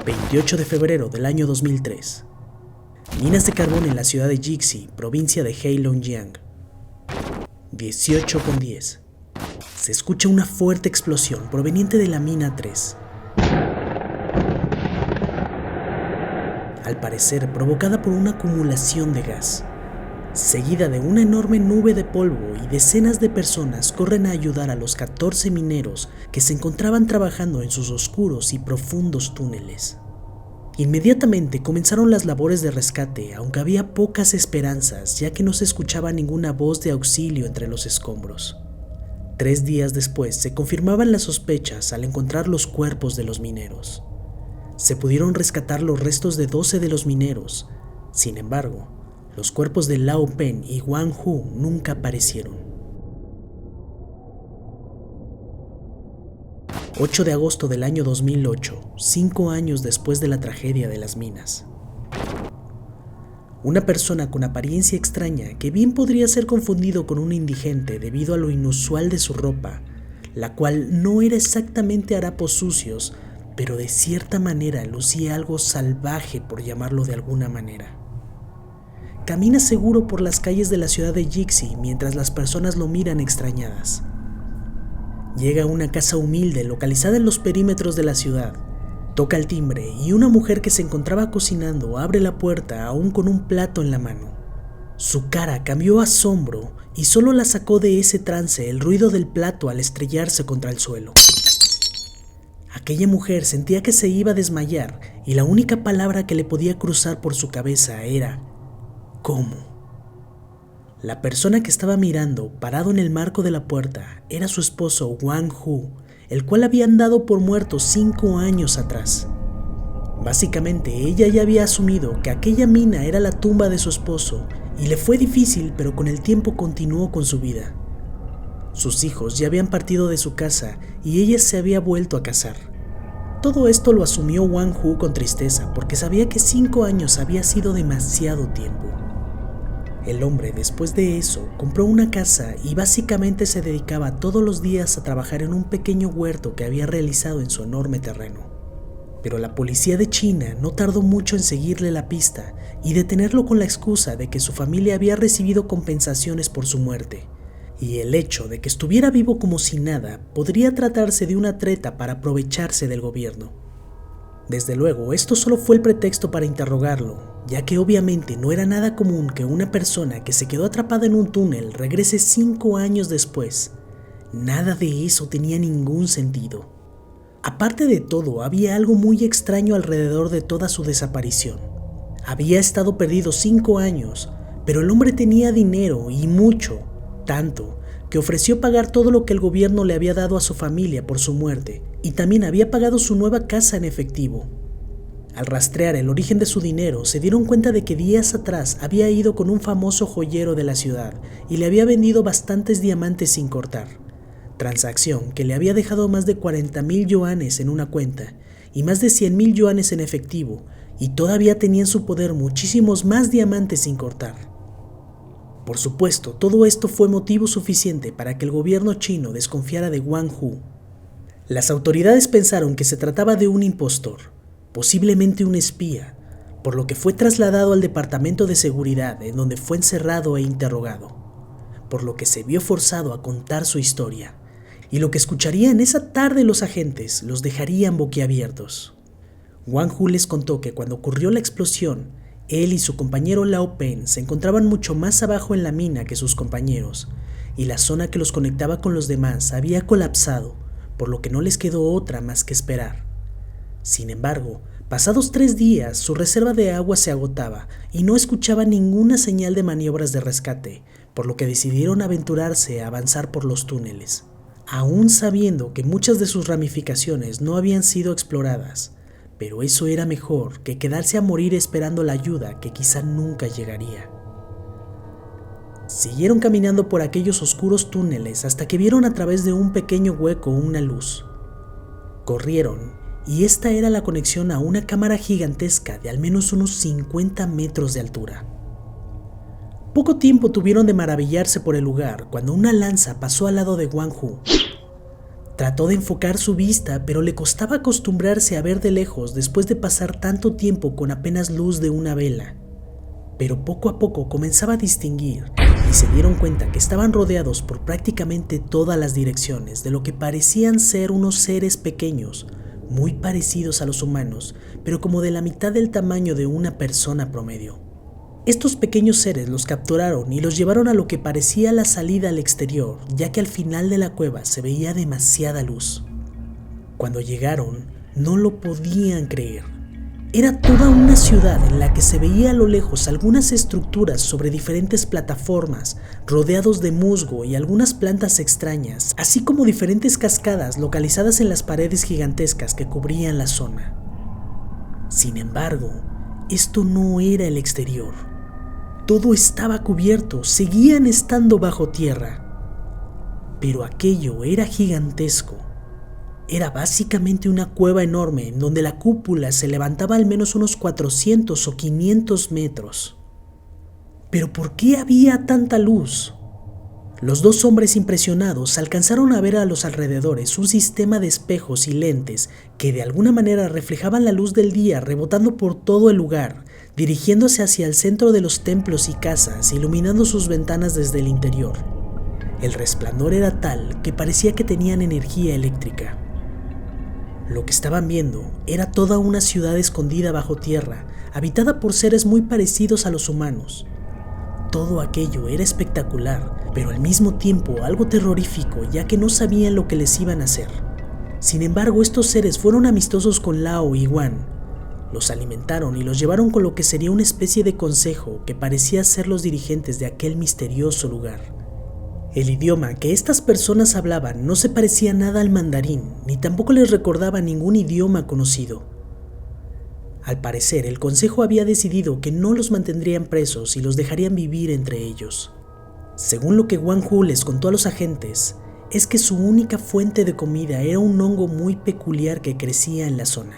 28 de febrero del año 2003. Minas de carbón en la ciudad de Jixi, provincia de Heilongjiang. 18:10. Se escucha una fuerte explosión proveniente de la mina 3. Al parecer provocada por una acumulación de gas, seguida de una enorme nube de polvo, y decenas de personas corren a ayudar a los 14 mineros que se encontraban trabajando en sus oscuros y profundos túneles. Inmediatamente comenzaron las labores de rescate, aunque había pocas esperanzas, ya que no se escuchaba ninguna voz de auxilio entre los escombros. 3 días después se confirmaban las sospechas al encontrar los cuerpos de los mineros. Se pudieron rescatar los restos de 12 de los mineros. Sin embargo, los cuerpos de Lao Pen y Wang Hu nunca aparecieron. 8 de agosto del año 2008, 5 años después de la tragedia de las minas. Una persona con apariencia extraña, que bien podría ser confundido con un indigente debido a lo inusual de su ropa, la cual no era exactamente harapos sucios, pero de cierta manera lucía algo salvaje, por llamarlo de alguna manera. Camina seguro por las calles de la ciudad de Jixi mientras las personas lo miran extrañadas. Llega a una casa humilde localizada en los perímetros de la ciudad. Toca el timbre y una mujer que se encontraba cocinando abre la puerta aún con un plato en la mano. Su cara cambió a asombro y solo la sacó de ese trance el ruido del plato al estrellarse contra el suelo. Aquella mujer sentía que se iba a desmayar y la única palabra que le podía cruzar por su cabeza era ¿cómo? La persona que estaba mirando, parado en el marco de la puerta, era su esposo Wang Hu, el cual habían dado por muerto 5 años atrás. Básicamente, ella ya había asumido que aquella mina era la tumba de su esposo y le fue difícil, pero con el tiempo continuó con su vida. Sus hijos ya habían partido de su casa y ella se había vuelto a casar. Todo esto lo asumió Wang Hu con tristeza, porque sabía que 5 años había sido demasiado tiempo. El hombre, después de eso, compró una casa y básicamente se dedicaba todos los días a trabajar en un pequeño huerto que había realizado en su enorme terreno. Pero la policía de China no tardó mucho en seguirle la pista y detenerlo con la excusa de que su familia había recibido compensaciones por su muerte, y el hecho de que estuviera vivo como si nada podría tratarse de una treta para aprovecharse del gobierno. Desde luego, esto solo fue el pretexto para interrogarlo, ya que obviamente no era nada común que una persona que se quedó atrapada en un túnel regrese 5 años después. Nada de eso tenía ningún sentido. Aparte de todo, había algo muy extraño alrededor de toda su desaparición. Había estado perdido 5 años, pero el hombre tenía dinero y mucho, tanto que ofreció pagar todo lo que el gobierno le había dado a su familia por su muerte, y también había pagado su nueva casa en efectivo. Al rastrear el origen de su dinero, se dieron cuenta de que días atrás había ido con un famoso joyero de la ciudad y le había vendido bastantes diamantes sin cortar, transacción que le había dejado más de 40,000 yuanes en una cuenta y más de 100,000 yuanes en efectivo, y todavía tenía en su poder muchísimos más diamantes sin cortar. Por supuesto, todo esto fue motivo suficiente para que el gobierno chino desconfiara de Wang Hu. Las autoridades pensaron que se trataba de un impostor, posiblemente un espía, por lo que fue trasladado al departamento de seguridad, en donde fue encerrado e interrogado, por lo que se vio forzado a contar su historia, y lo que escucharían esa tarde los agentes los dejarían boquiabiertos. Wang Hu les contó que cuando ocurrió la explosión, él y su compañero Lao Pen se encontraban mucho más abajo en la mina que sus compañeros, y la zona que los conectaba con los demás había colapsado, por lo que no les quedó otra más que esperar. Sin embargo, pasados 3 días, su reserva de agua se agotaba y no escuchaba ninguna señal de maniobras de rescate, por lo que decidieron aventurarse a avanzar por los túneles, aún sabiendo que muchas de sus ramificaciones no habían sido exploradas. Pero eso era mejor que quedarse a morir esperando la ayuda que quizá nunca llegaría. Siguieron caminando por aquellos oscuros túneles hasta que vieron a través de un pequeño hueco una luz. Corrieron, y esta era la conexión a una cámara gigantesca de al menos unos 50 metros de altura. Poco tiempo tuvieron de maravillarse por el lugar cuando una lanza pasó al lado de Wang Hu. Trató de enfocar su vista, pero le costaba acostumbrarse a ver de lejos después de pasar tanto tiempo con apenas luz de una vela. Pero poco a poco comenzaba a distinguir y se dieron cuenta que estaban rodeados por prácticamente todas las direcciones de lo que parecían ser unos seres pequeños, muy parecidos a los humanos, pero como de la mitad del tamaño de una persona promedio. Estos pequeños seres los capturaron y los llevaron a lo que parecía la salida al exterior, ya que al final de la cueva se veía demasiada luz. Cuando llegaron, no lo podían creer. Era toda una ciudad en la que se veía a lo lejos algunas estructuras sobre diferentes plataformas, rodeados de musgo y algunas plantas extrañas, así como diferentes cascadas localizadas en las paredes gigantescas que cubrían la zona. Sin embargo, esto no era el exterior. Todo estaba cubierto, seguían estando bajo tierra. Pero aquello era gigantesco. Era básicamente una cueva enorme en donde la cúpula se levantaba al menos unos 400 o 500 metros. ¿Pero por qué había tanta luz? Los dos hombres impresionados alcanzaron a ver a los alrededores un sistema de espejos y lentes que de alguna manera reflejaban la luz del día rebotando por todo el lugar, dirigiéndose hacia el centro de los templos y casas, iluminando sus ventanas desde el interior. El resplandor era tal que parecía que tenían energía eléctrica. Lo que estaban viendo era toda una ciudad escondida bajo tierra, habitada por seres muy parecidos a los humanos. Todo aquello era espectacular, pero al mismo tiempo algo terrorífico, ya que no sabían lo que les iban a hacer. Sin embargo, estos seres fueron amistosos con Lao y Wan. Los alimentaron y los llevaron con lo que sería una especie de consejo que parecía ser los dirigentes de aquel misterioso lugar. El idioma que estas personas hablaban no se parecía nada al mandarín, ni tampoco les recordaba ningún idioma conocido. Al parecer, el consejo había decidido que no los mantendrían presos y los dejarían vivir entre ellos. Según lo que Wang Hu les contó a los agentes, es que su única fuente de comida era un hongo muy peculiar que crecía en la zona.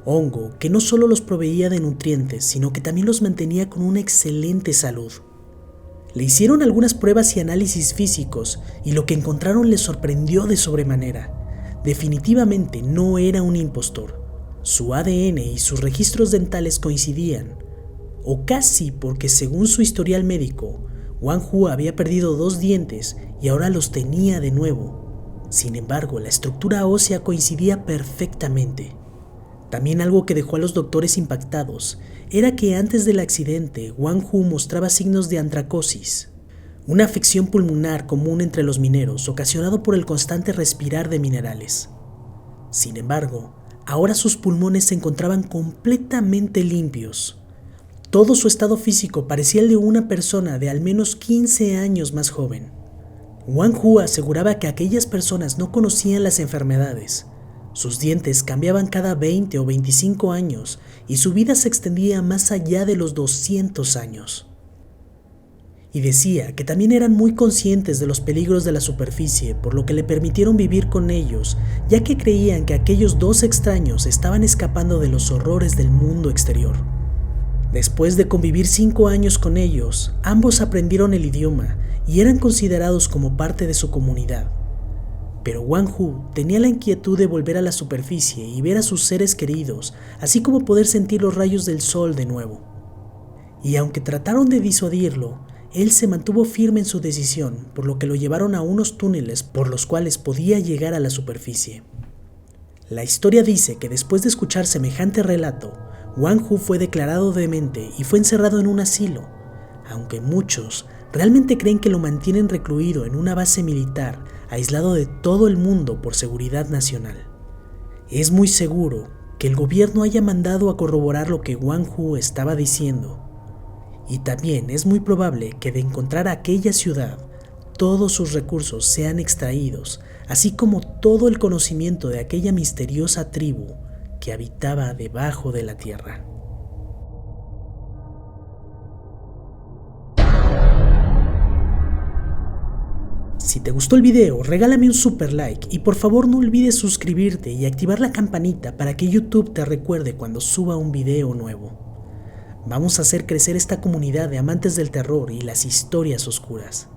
Hongo que no solo los proveía de nutrientes, sino que también los mantenía con una excelente salud. Le hicieron algunas pruebas y análisis físicos y lo que encontraron les sorprendió de sobremanera. Definitivamente no era un impostor. Su ADN y sus registros dentales coincidían, o casi, porque según su historial médico, Wang Hu había perdido 2 dientes y ahora los tenía de nuevo. Sin embargo, la estructura ósea coincidía perfectamente. También algo que dejó a los doctores impactados era que antes del accidente Wang Hu mostraba signos de antracosis, una afección pulmonar común entre los mineros ocasionado por el constante respirar de minerales. Sin embargo, ahora sus pulmones se encontraban completamente limpios. Todo su estado físico parecía el de una persona de al menos 15 años más joven. Wang Hu aseguraba que aquellas personas no conocían las enfermedades. Sus dientes cambiaban cada 20 o 25 años y su vida se extendía más allá de los 200 años. Y decía que también eran muy conscientes de los peligros de la superficie, por lo que le permitieron vivir con ellos, ya que creían que aquellos 2 extraños estaban escapando de los horrores del mundo exterior. Después de convivir 5 años con ellos, ambos aprendieron el idioma y eran considerados como parte de su comunidad. Pero Wang Hu tenía la inquietud de volver a la superficie y ver a sus seres queridos, así como poder sentir los rayos del sol de nuevo. Y aunque trataron de disuadirlo, él se mantuvo firme en su decisión, por lo que lo llevaron a unos túneles por los cuales podía llegar a la superficie. La historia dice que después de escuchar semejante relato, Wang Hu fue declarado demente y fue encerrado en un asilo, aunque muchos realmente creen que lo mantienen recluido en una base militar, aislado de todo el mundo por seguridad nacional. Es muy seguro que el gobierno haya mandado a corroborar lo que Wang Hu estaba diciendo. Y también es muy probable que de encontrar aquella ciudad, todos sus recursos sean extraídos, así como todo el conocimiento de aquella misteriosa tribu que habitaba debajo de la tierra. Si te gustó el video, regálame un super like y por favor no olvides suscribirte y activar la campanita para que YouTube te recuerde cuando suba un video nuevo. Vamos a hacer crecer esta comunidad de amantes del terror y las historias oscuras.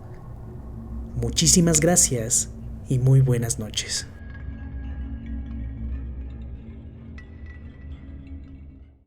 Muchísimas gracias y muy buenas noches.